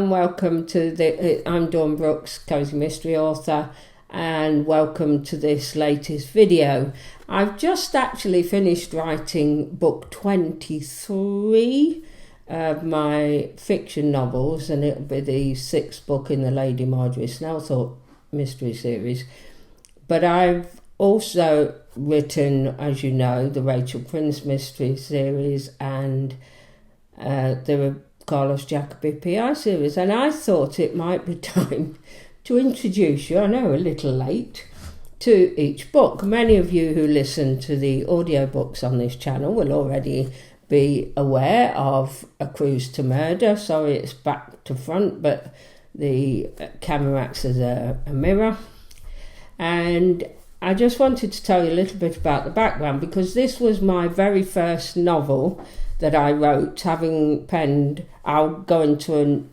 and welcome to I'm Dawn Brookes, Cozy Mystery author, and welcome to this latest video. I've just actually finished writing book 23 of my fiction novels, and it'll be the 6th book in the Lady Marjorie Snellthorpe mystery series. But I've also written, as you know, the Rachel Prince mystery series and the Carlos Jacobi PI series, and I thought it might be time to introduce you, I know a little late, to each book. Many of you who listen to the audiobooks on this channel will already be aware of A Cruise to Murder. Sorry, it's back to front, but the camera acts as a mirror. And I just wanted to tell you a little bit about the background, because this was my very first novel that I wrote, having penned. I'll go into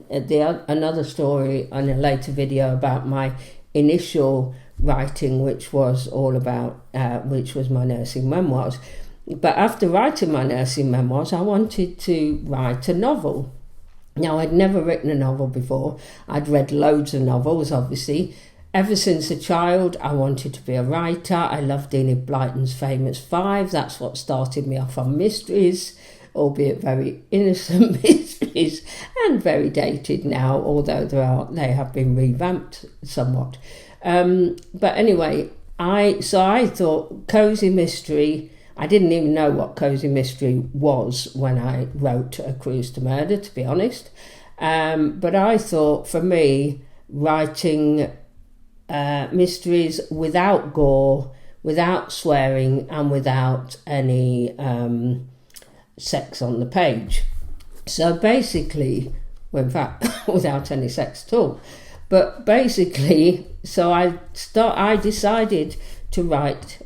another story on a later video about my initial writing, which was all about, which was my nursing memoirs. But after writing my nursing memoirs, I wanted to write a novel. Now, I'd never written a novel before. I'd read loads of novels, obviously. Ever since a child, I wanted to be a writer. I loved Enid Blyton's famous 5. That's what started me off on mysteries, albeit very innocent mysteries and very dated now, although they have been revamped somewhat. But anyway, I thought cozy mystery. I didn't even know what cozy mystery was when I wrote A Cruise to Murder, to be honest. But I thought, for me, writing mysteries without gore, without swearing, and without any sex on the page. So basically, well, in fact, without any sex at all. But basically, so I decided to write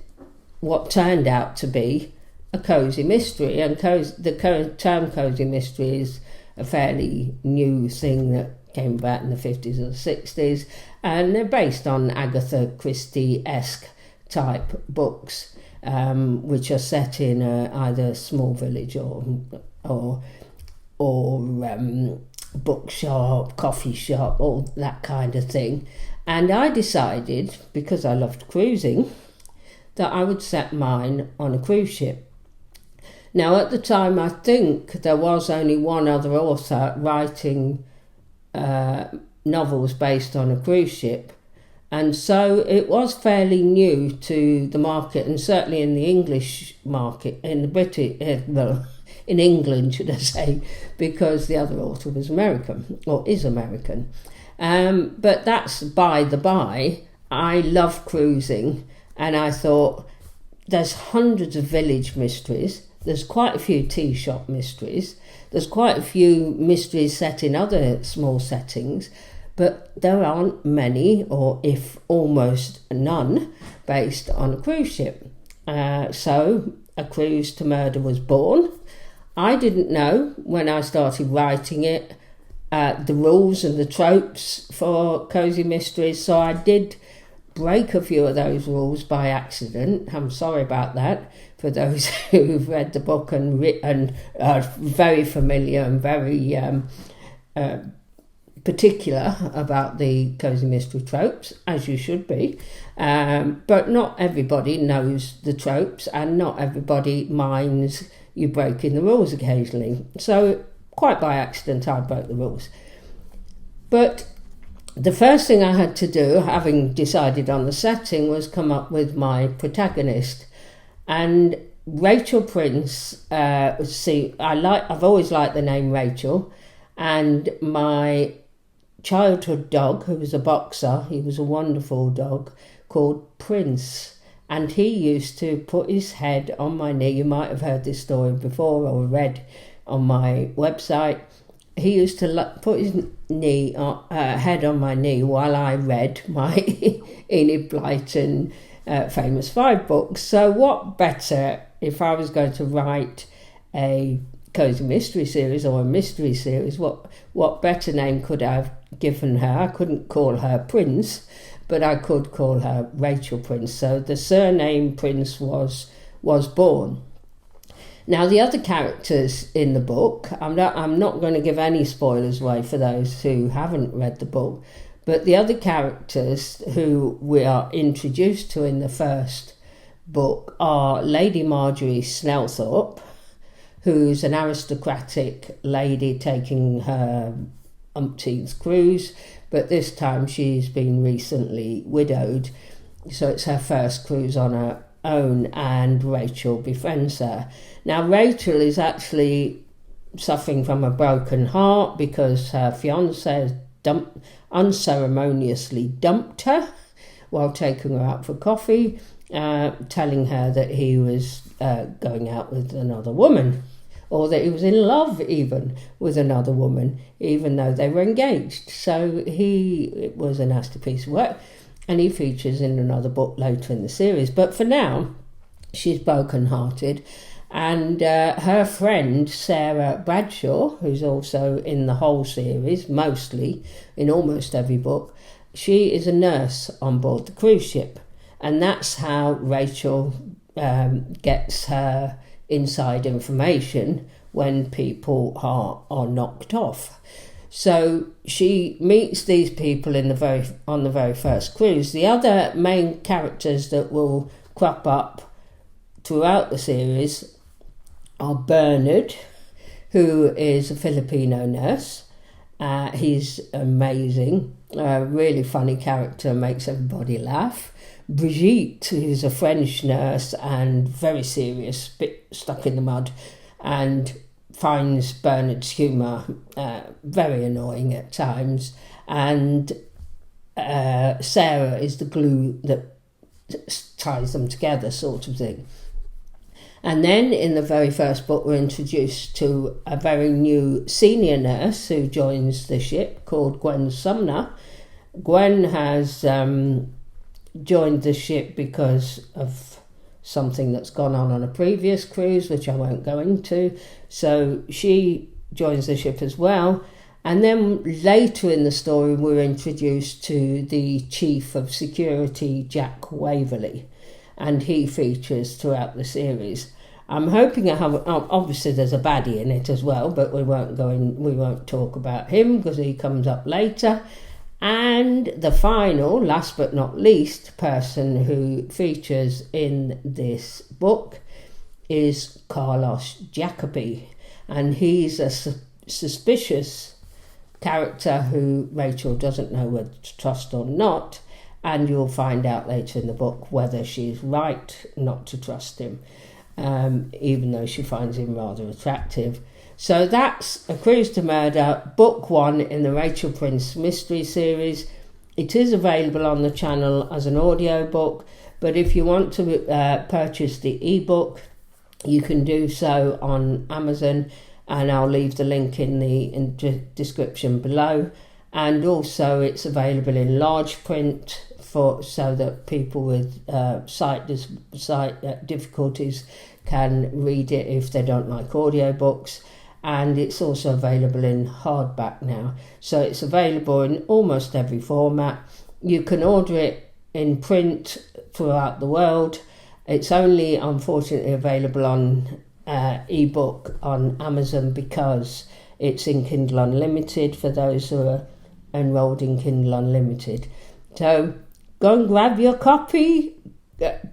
what turned out to be a cozy mystery. And the term cozy mystery is a fairly new thing that came about in the 50s or the 60s, and they're based on Agatha Christie-esque type books, which are set in either a small village or bookshop, coffee shop, all that kind of thing. And I decided, because I loved cruising, that I would set mine on a cruise ship. Now, at the time, I think there was only one other author writing novels based on a cruise ship, and so it was fairly new to the market, and certainly in the English market, in the British, in England, should I say, because the other author was American, or is American. But that's by the by. I love cruising, and I thought, there's hundreds of village mysteries, there's quite a few tea shop mysteries, there's quite a few mysteries set in other small settings, but there aren't many, or if almost none, based on a cruise ship. So A Cruise to Murder was born. I didn't know when I started writing it the rules and the tropes for cozy mysteries, so I did break a few of those rules by accident. I'm sorry about that for those who've read the book and are very familiar and very particular about the cozy mystery tropes, as you should be. But not everybody knows the tropes, and not everybody minds you breaking the rules occasionally. So quite by accident, I broke the rules. But the first thing I had to do, having decided on the setting, was come up with my protagonist. And Rachel Prince, I've always liked the name Rachel, and my childhood dog, who was a boxer, he was a wonderful dog, called Prince, and he used to put his head on my knee. You might have heard this story before or read on my website. He used to put his head on my knee while I read my Enid Blyton famous 5 books. So what better, if I was going to write a cozy mystery series or a mystery series, what better name could I have given her? I couldn't call her Prince, but I could call her Rachel Prince. So the surname Prince was born. Now, the other characters in the book, I'm not going to give any spoilers away for those who haven't read the book, but the other characters who we are introduced to in the first book are Lady Marjorie Snelthorpe, who's an aristocratic lady taking her umpteenth cruise, but this time she's been recently widowed, so it's her first cruise on her own, and Rachel befriends her. Now, Rachel is actually suffering from a broken heart because her fiancé unceremoniously dumped her while taking her out for coffee, telling her that he was going out with another woman, or that he was in love even with another woman, even though they were engaged. So it was a nasty piece of work, and he features in another book later in the series. But for now, she's broken-hearted, and her friend Sarah Bradshaw, who's also in the whole series, mostly, in almost every book, she is a nurse on board the cruise ship, and that's how Rachel gets her inside information when people are knocked off. So she meets these people on the very first cruise. The other main characters that will crop up throughout the series are Bernard, who is a Filipino nurse. He's amazing, a really funny character, makes everybody laugh. Brigitte, who's a French nurse and very serious, bit stuck in the mud, and finds Bernard's humour very annoying at times. And Sarah is the glue that ties them together, sort of thing. And then in the very first book, we're introduced to a very new senior nurse who joins the ship, called Gwen Sumner. Gwen has joined the ship because of something that's gone on a previous cruise, which I won't go into. So she joins the ship as well. And then later in the story, we're introduced to the Chief of Security, Jack Waverley, and he features throughout the series. I'm hoping I have. Obviously, there's a baddie in it as well, but we won't talk about him because he comes up later. And the final, last but not least, person who features in this book is Carlos Jacobi, and he's a suspicious character who Rachel doesn't know whether to trust or not, and you'll find out later in the book whether she's right not to trust him, even though she finds him rather attractive. So that's A Cruise to Murder, Book 1 in the Rachel Prince Mystery Series. It is available on the channel as an audio book, but if you want to purchase the ebook, you can do so on Amazon, and I'll leave the link in the description below. And also it's available in large print so that people with sight difficulties can read it if they don't like audiobooks. And it's also available in hardback now. So it's available in almost every format. You can order it in print throughout the world. It's only unfortunately available on ebook on Amazon because it's in Kindle Unlimited for those who are enrolled in Kindle Unlimited. So go and grab your copy.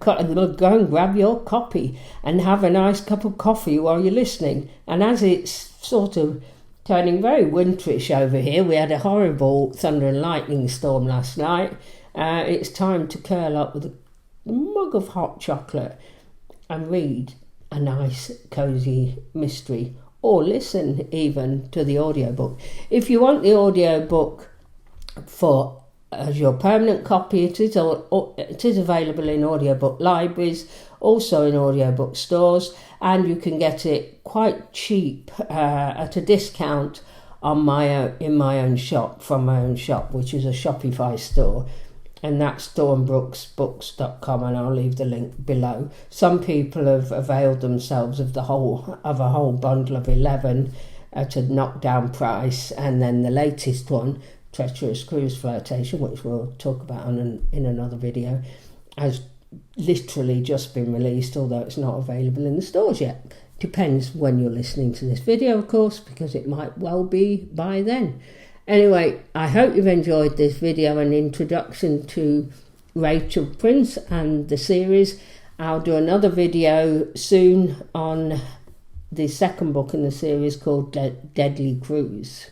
Go and grab your copy and have a nice cup of coffee while you're listening. And as it's sort of turning very winterish over here, we had a horrible thunder and lightning storm last night. It's time to curl up with a mug of hot chocolate and read a nice cosy mystery, or listen even to the audiobook. If you want the audiobook as your permanent copy, it is available in audiobook libraries, also in audiobook stores, and you can get it quite cheap at a discount in my own shop, from my own shop, which is a Shopify store, and that's dawnbrooksbooks.com, and I'll leave the link below. Some people have availed themselves of a whole bundle of 11 at a knockdown price, and then the latest one, Treacherous Cruise Flirtation, which we'll talk about in another video, has literally just been released, although it's not available in the stores yet. Depends when you're listening to this video, of course, because it might well be by then. Anyway, I hope you've enjoyed this video and introduction to Rachel Prince and the series. I'll do another video soon on the second book in the series called Deadly Cruise.